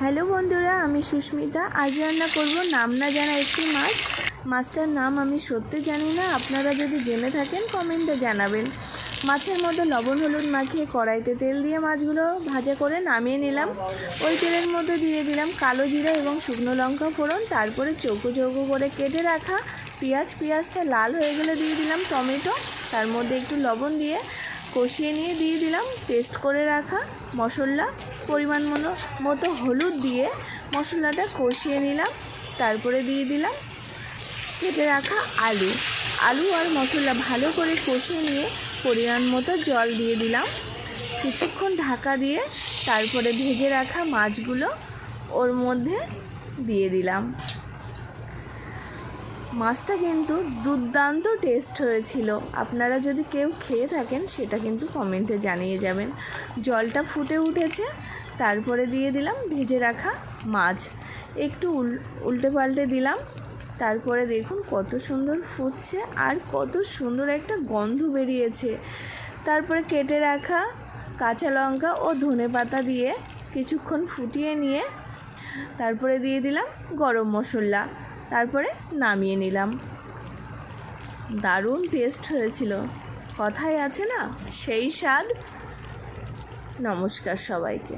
Hello বন্ধুরা, আমি সুস্মিতা। আজ রান্না করব নাম না জানা একটি মাছ। মাছটার নাম আমি সত্যি জানি না, আপনারা যদি জেনে থাকেন কমেন্টে জানাবেন। মাছের মধ্যে লবণ হলুদ মাখিয়ে কড়াইতে তেল দিয়ে মাছগুলো ভাজা করে নামিয়ে নিলাম। ওই তেলের মধ্যে দিয়ে দিলাম কালো জিরা এবং শুকনো লঙ্কা ফোড়ন, তারপরে চৌকো চৌকো করে কেটে রাখা পেঁয়াজটা লাল হয়ে গেলে দিয়ে দিলাম টমেটো, তার মধ্যে একটু লবণ দিয়ে কষিয়ে নিয়ে দিয়ে দিলাম পেস্ট করে রাখা মশলা, পরিমাণ মতো হলুদ দিয়ে মশলাটা কষিয়ে নিলাম। তারপরে দিয়ে দিলাম কেটে রাখা আলু আর মশলা ভালো করে কষিয়ে নিয়ে পরিমাণ মতো জল দিয়ে দিলাম। কিছুক্ষণ ঢাকা দিয়ে তারপরে ভেজে রাখা মাছগুলো ওর মধ্যে দিয়ে দিলাম। মাছটা কিন্তু দুর্দান্ত টেস্ট হয়েছিল। আপনারা যদি কেউ খেয়ে থাকেন সেটা কিন্তু কমেন্টে জানিয়ে যাবেন। জলটা ফুটে উঠেছে, তারপরে দিয়ে দিলাম ভেজে রাখা মাছ, একটু উল্টে পাল্টে দিলাম। তারপরে দেখুন কত সুন্দর ফুটছে আর কত সুন্দর একটা গন্ধ বেরিয়েছে। তারপরে কেটে রাখা কাঁচা লঙ্কা ও ধনেপাতা দিয়ে কিছুক্ষণ ফুটিয়ে নিয়ে তারপরে দিয়ে দিলাম গরম মশলা, তারপরে নামিয়ে নিলাম। দারুণ টেস্ট হয়েছিল। কথায় আছে না, সেই স্বাদ। নমস্কার সবাইকে।